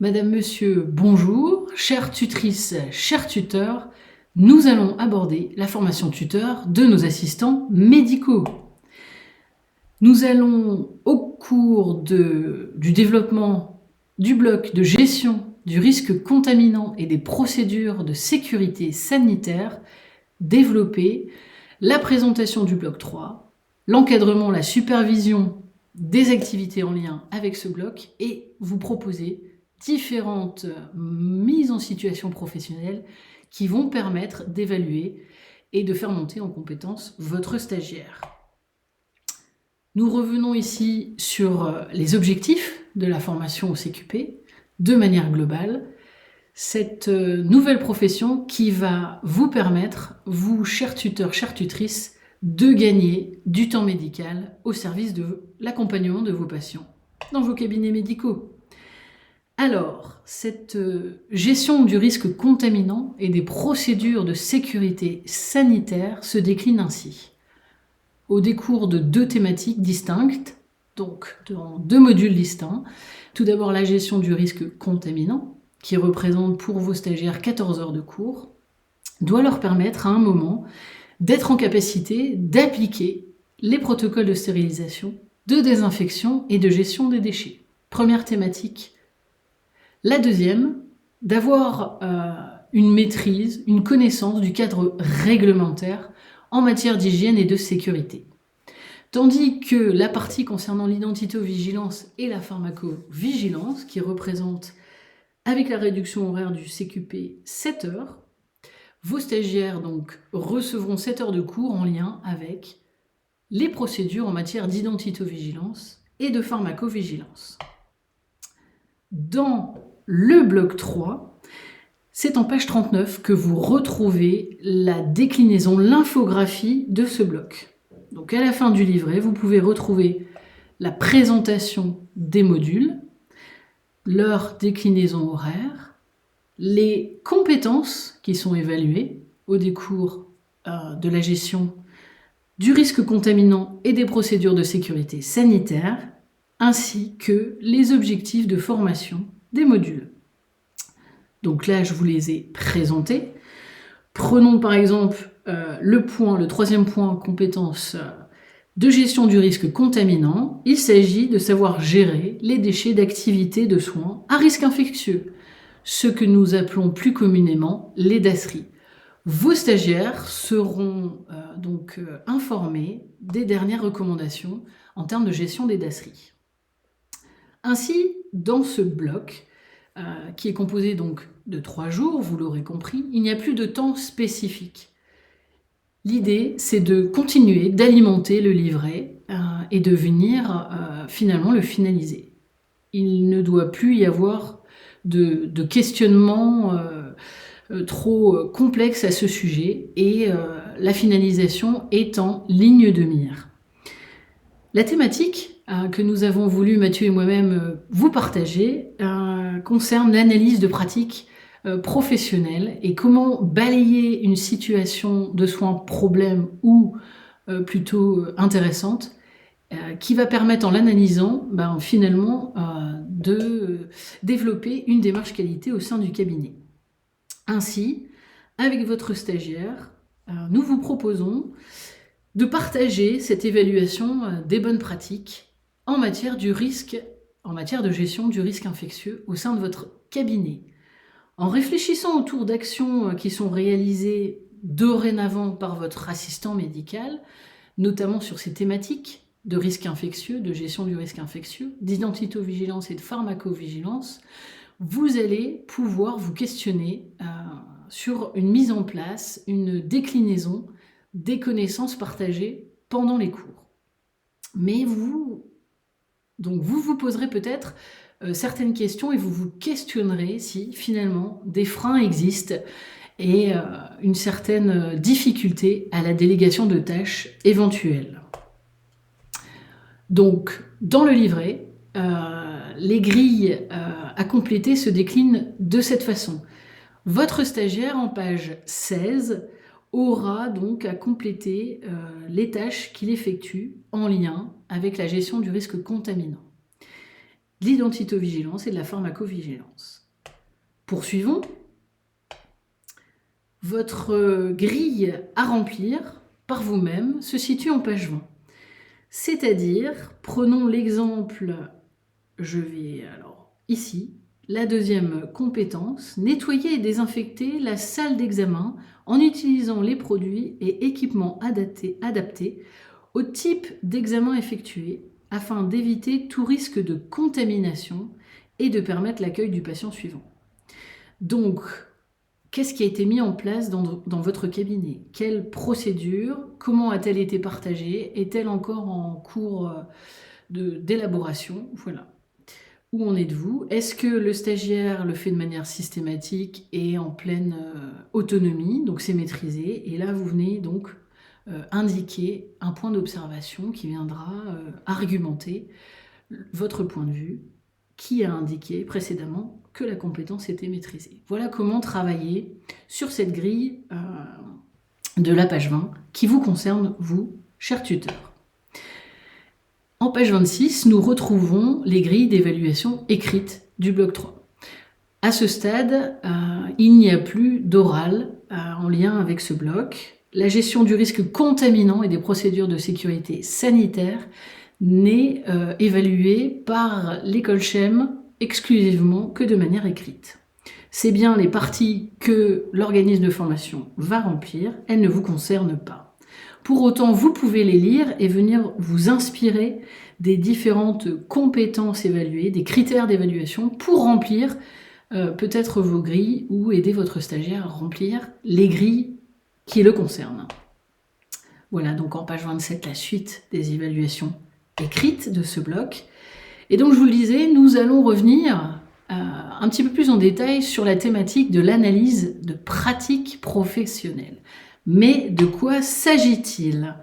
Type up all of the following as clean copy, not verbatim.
Madame, Monsieur, bonjour. Chères tutrices, chers tuteurs, nous allons aborder la formation tuteur de nos assistants médicaux. Nous allons, au cours du développement du bloc de gestion du risque contaminant et des procédures de sécurité sanitaire, développer la présentation du bloc 3, l'encadrement, la supervision des activités en lien avec ce bloc et vous proposer différentes mises en situation professionnelle qui vont permettre d'évaluer et de faire monter en compétence votre stagiaire. Nous revenons ici sur les objectifs de la formation au CQP de manière globale. Cette nouvelle profession qui va vous permettre, vous, chers tuteurs, chères tutrices, de gagner du temps médical au service de l'accompagnement de vos patients dans vos cabinets médicaux. Alors, cette gestion du risque contaminant et des procédures de sécurité sanitaire se décline ainsi. Au décours de deux thématiques distinctes, donc dans deux modules distincts. Tout d'abord la gestion du risque contaminant, qui représente pour vos stagiaires 14 heures de cours, doit leur permettre à un moment d'être en capacité d'appliquer les protocoles de stérilisation, de désinfection et de gestion des déchets. Première thématique. La deuxième, d'avoir une maîtrise, une connaissance du cadre réglementaire en matière d'hygiène et de sécurité. Tandis que la partie concernant l'identito-vigilance et la pharmacovigilance, qui représente, avec la réduction horaire du CQP, 7 heures, vos stagiaires donc recevront 7 heures de cours en lien avec les procédures en matière d'identito-vigilance et de pharmacovigilance. Dans le bloc 3, c'est en page 39 que vous retrouvez la déclinaison, l'infographie de ce bloc. Donc à la fin du livret, vous pouvez retrouver la présentation des modules, leur déclinaison horaire, les compétences qui sont évaluées au décours de la gestion du risque contaminant et des procédures de sécurité sanitaire, ainsi que les objectifs de formation des modules. Donc là, je vous les ai présentés. Prenons par exemple le troisième point, compétence de gestion du risque contaminant. Il s'agit de savoir gérer les déchets d'activités de soins à risque infectieux, ce que nous appelons plus communément les DASRI. Vos stagiaires seront donc informés des dernières recommandations en termes de gestion des DASRI. Ainsi, dans ce bloc, qui est composé donc de 3 jours, vous l'aurez compris, il n'y a plus de temps spécifique. L'idée, c'est de continuer d'alimenter le livret et de venir finalement le finaliser. Il ne doit plus y avoir de questionnement trop complexe à ce sujet et la finalisation est en ligne de mire. La thématique que nous avons voulu, Mathieu et moi-même, vous partager concerne l'analyse de pratiques professionnelles et comment balayer une situation de soins problème ou plutôt intéressante qui va permettre en l'analysant finalement de développer une démarche qualité au sein du cabinet. Ainsi, avec votre stagiaire, nous vous proposons de partager cette évaluation des bonnes pratiques en matière de gestion du risque infectieux au sein de votre cabinet. En réfléchissant autour d'actions qui sont réalisées dorénavant par votre assistant médical, notamment sur ces thématiques de risque infectieux, de gestion du risque infectieux, d'identito-vigilance et de pharmacovigilance, vous allez pouvoir vous questionner sur une mise en place, une déclinaison des connaissances partagées pendant les cours. Mais vous vous poserez peut-être certaines questions et vous vous questionnerez si finalement des freins existent et une certaine difficulté à la délégation de tâches éventuelles. Donc, dans le livret, les grilles à compléter se déclinent de cette façon. Votre stagiaire, en page 16, aura donc à compléter les tâches qu'il effectue en lien avec la gestion du risque contaminant. de l'identitovigilance et de la pharmacovigilance. Poursuivons. Votre grille à remplir par vous-même se situe en page 20. C'est-à-dire, prenons l'exemple, je vais alors ici, la deuxième compétence, nettoyer et désinfecter la salle d'examen en utilisant les produits et équipements adaptés au type d'examen effectué afin d'éviter tout risque de contamination et de permettre l'accueil du patient suivant. Donc, qu'est-ce qui a été mis en place dans votre cabinet? Quelle procédure? Comment a-t-elle été partagée? Est-elle encore en cours d'élaboration? Voilà. Où en êtes-vous? Est-ce que le stagiaire le fait de manière systématique et en pleine autonomie? Donc c'est maîtrisé. Et là, vous venez donc indiquer un point d'observation qui viendra argumenter votre point de vue qui a indiqué précédemment que la compétence était maîtrisée. Voilà comment travailler sur cette grille de la page 20 qui vous concerne, vous, chers tuteurs. En page 26, nous retrouvons les grilles d'évaluation écrites du bloc 3. À ce stade, il n'y a plus d'oral en lien avec ce bloc. La gestion du risque contaminant et des procédures de sécurité sanitaire n'est évaluée par l'école CHEM exclusivement que de manière écrite. C'est bien les parties que l'organisme de formation va remplir, elles ne vous concernent pas. Pour autant, vous pouvez les lire et venir vous inspirer des différentes compétences évaluées, des critères d'évaluation pour remplir peut-être vos grilles ou aider votre stagiaire à remplir les grilles qui le concernent. Voilà donc en page 27 la suite des évaluations écrites de ce bloc. Et donc je vous le disais, nous allons revenir un petit peu plus en détail sur la thématique de l'analyse de pratiques professionnelles. Mais de quoi s'agit-il?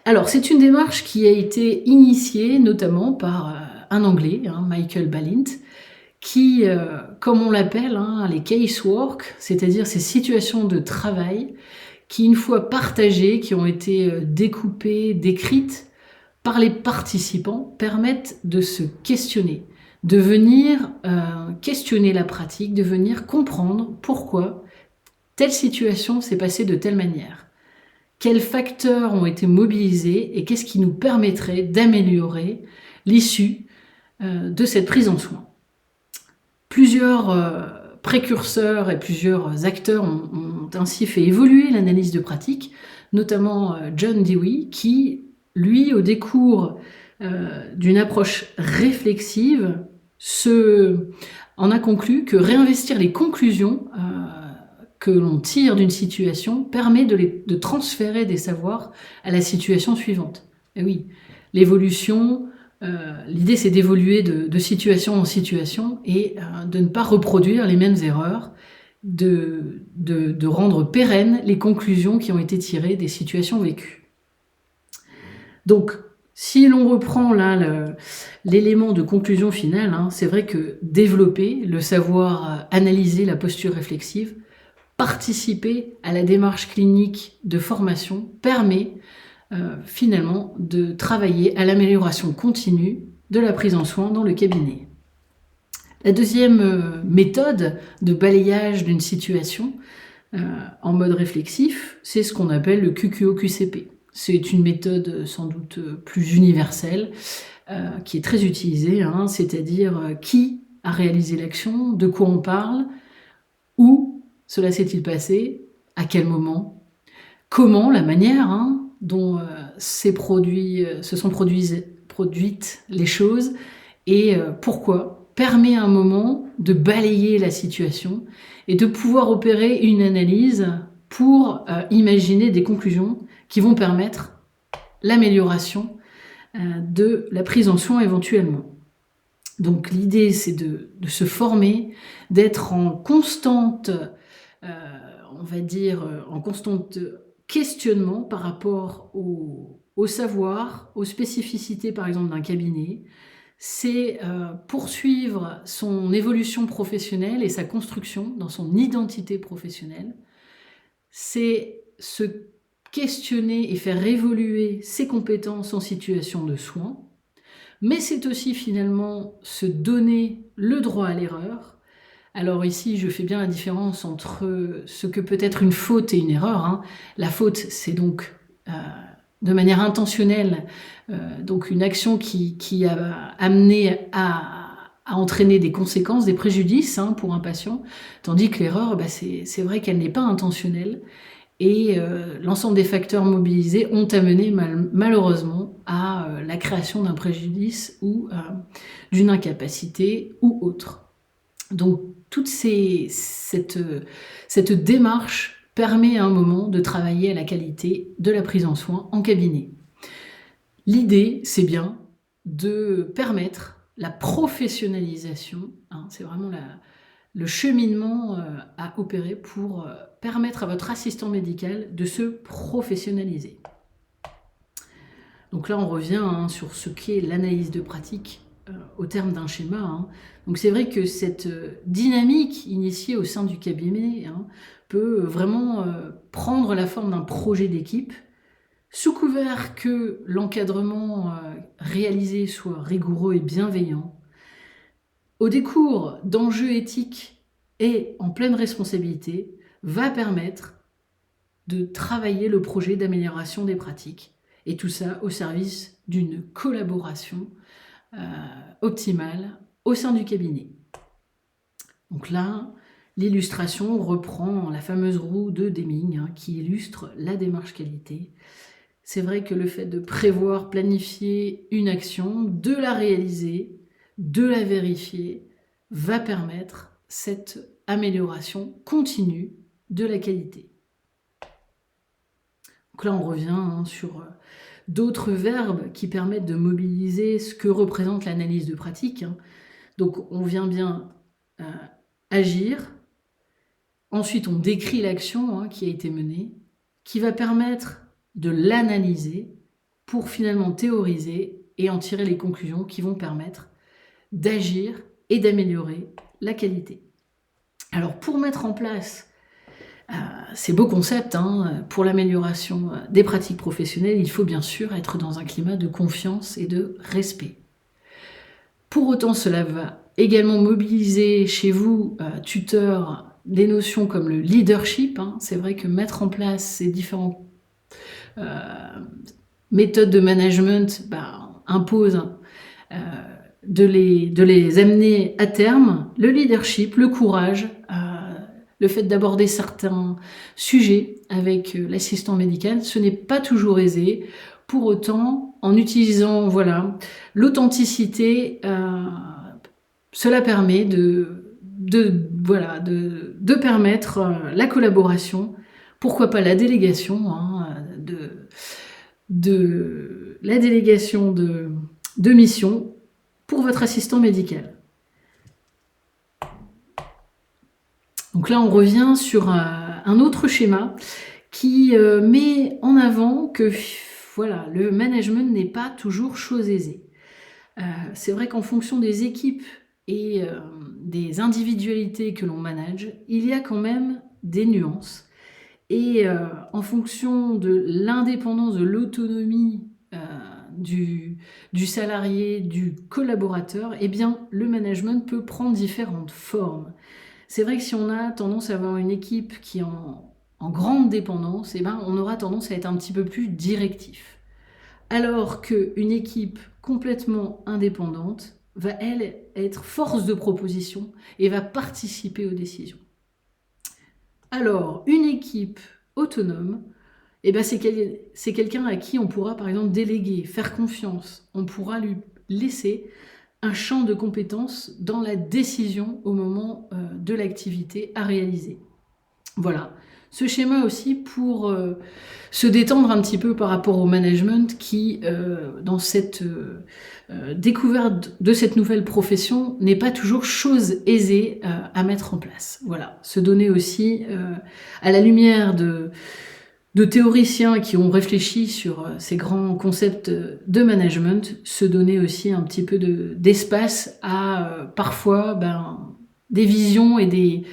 Alors c'est une démarche qui a été initiée notamment par un Anglais, Michael Balint, qui, comme on l'appelle, les casework, c'est-à-dire ces situations de travail qui, une fois partagées, qui ont été découpées, décrites par les participants, permettent de se questionner, de venir questionner la pratique, de venir comprendre pourquoi telle situation s'est passée de telle manière. Quels facteurs ont été mobilisés et qu'est-ce qui nous permettrait d'améliorer l'issue de cette prise en soin. Plusieurs précurseurs et plusieurs acteurs ont ainsi fait évoluer l'analyse de pratique, notamment John Dewey, qui, lui, au décours d'une approche réflexive, en a conclu que réinvestir les conclusions que l'on tire d'une situation permet de transférer des savoirs à la situation suivante. Et oui, l'évolution, l'idée c'est d'évoluer de situation en situation et de ne pas reproduire les mêmes erreurs, de rendre pérennes les conclusions qui ont été tirées des situations vécues. Donc, si l'on reprend là l'élément de conclusion finale, c'est vrai que développer le savoir analyser la posture réflexive, participer à la démarche clinique de formation permet finalement de travailler à l'amélioration continue de la prise en soin dans le cabinet. La deuxième méthode de balayage d'une situation en mode réflexif, c'est ce qu'on appelle le QQO-QCP. C'est une méthode sans doute plus universelle qui est très utilisée, c'est-à-dire qui a réalisé l'action, de quoi on parle, où cela s'est-il passé, à quel moment, comment, la manière dont se sont produites les choses et pourquoi, permet à un moment de balayer la situation et de pouvoir opérer une analyse pour imaginer des conclusions qui vont permettre l'amélioration de la prise en soin éventuellement. Donc l'idée c'est de se former, d'être en constante, en constante questionnement par rapport au savoir, aux spécificités par exemple d'un cabinet. C'est poursuivre son évolution professionnelle et sa construction dans son identité professionnelle. C'est se questionner et faire évoluer ses compétences en situation de soins mais c'est aussi finalement se donner le droit à l'erreur. Alors ici, je fais bien la différence entre ce que peut être une faute et une erreur, hein. La faute, c'est donc de manière intentionnelle, donc une action qui a amené à entraîner des conséquences, des préjudices, hein, pour un patient, tandis que l'erreur, c'est vrai qu'elle n'est pas intentionnelle, et l'ensemble des facteurs mobilisés ont amené malheureusement à la création d'un préjudice ou d'une incapacité ou autre. Donc toute cette démarche permet à un moment de travailler à la qualité de la prise en soin en cabinet. L'idée, c'est bien de permettre la professionnalisation, hein, c'est vraiment le cheminement à opérer pour permettre à votre assistant médical de se professionnaliser. Donc là, on revient, hein, sur ce qu'est l'analyse de pratique au terme d'un schéma, hein. Donc c'est vrai que cette dynamique initiée au sein du cabinet, hein, peut vraiment prendre la forme d'un projet d'équipe, sous couvert que l'encadrement réalisé soit rigoureux et bienveillant, au décours d'enjeux éthiques et en pleine responsabilité, va permettre de travailler le projet d'amélioration des pratiques. Et tout ça au service d'une collaboration optimale au sein du cabinet. Donc là, l'illustration reprend la fameuse roue de Deming, hein, qui illustre la démarche qualité. C'est vrai que le fait de prévoir, planifier une action, de la réaliser, de la vérifier, va permettre cette amélioration continue de la qualité. Donc là, on revient, hein, sur d'autres verbes qui permettent de mobiliser ce que représente l'analyse de pratique, hein. Donc on vient bien agir, ensuite on décrit l'action, hein, qui a été menée, qui va permettre de l'analyser pour finalement théoriser et en tirer les conclusions qui vont permettre d'agir et d'améliorer la qualité. Alors pour mettre en place ces beaux concepts, hein, pour l'amélioration des pratiques professionnelles, il faut bien sûr être dans un climat de confiance et de respect. Pour autant, cela va également mobiliser chez vous, tuteurs, des notions comme le leadership, hein. C'est vrai que mettre en place ces différentes méthodes de management impose de les amener à terme, le leadership, le courage, le fait d'aborder certains sujets avec l'assistant médical, ce n'est pas toujours aisé. Pour autant, en utilisant l'authenticité, cela permet de permettre la collaboration, pourquoi pas la délégation, hein, la délégation de mission pour votre assistant médical. Donc là, on revient sur un autre schéma qui met en avant que le management n'est pas toujours chose aisée. C'est vrai qu'en fonction des équipes et des individualités que l'on manage, il y a quand même des nuances. Et en fonction de l'indépendance, de l'autonomie du salarié, du collaborateur, eh bien, le management peut prendre différentes formes. C'est vrai que si on a tendance à avoir une équipe qui est en grande dépendance, on aura tendance à être un petit peu plus directif. Alors qu'une équipe complètement indépendante va, elle, être force de proposition et va participer aux décisions. Alors, une équipe autonome, c'est quelqu'un à qui on pourra par exemple déléguer, faire confiance. On pourra lui laisser un champ de compétences dans la décision au moment de l'activité à réaliser. Voilà, ce schéma aussi pour se détendre un petit peu par rapport au management qui, dans cette découverte de cette nouvelle profession, n'est pas toujours chose aisée à mettre en place. Voilà, se donner aussi à la lumière de théoriciens qui ont réfléchi sur ces grands concepts de management, se donner aussi un petit peu d'espace à parfois des visions et des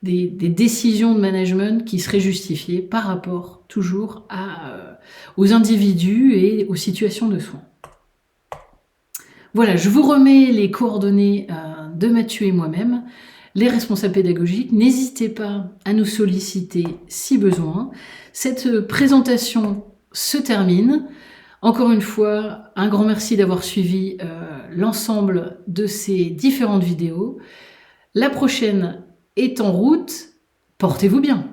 décisions de management qui seraient justifiées par rapport toujours aux individus et aux situations de soins. Voilà, je vous remets les coordonnées de Mathieu et moi-même, les responsables pédagogiques. N'hésitez pas à nous solliciter si besoin. Cette présentation se termine. Encore une fois, un grand merci d'avoir suivi l'ensemble de ces différentes vidéos. La prochaine est en route. Portez-vous bien.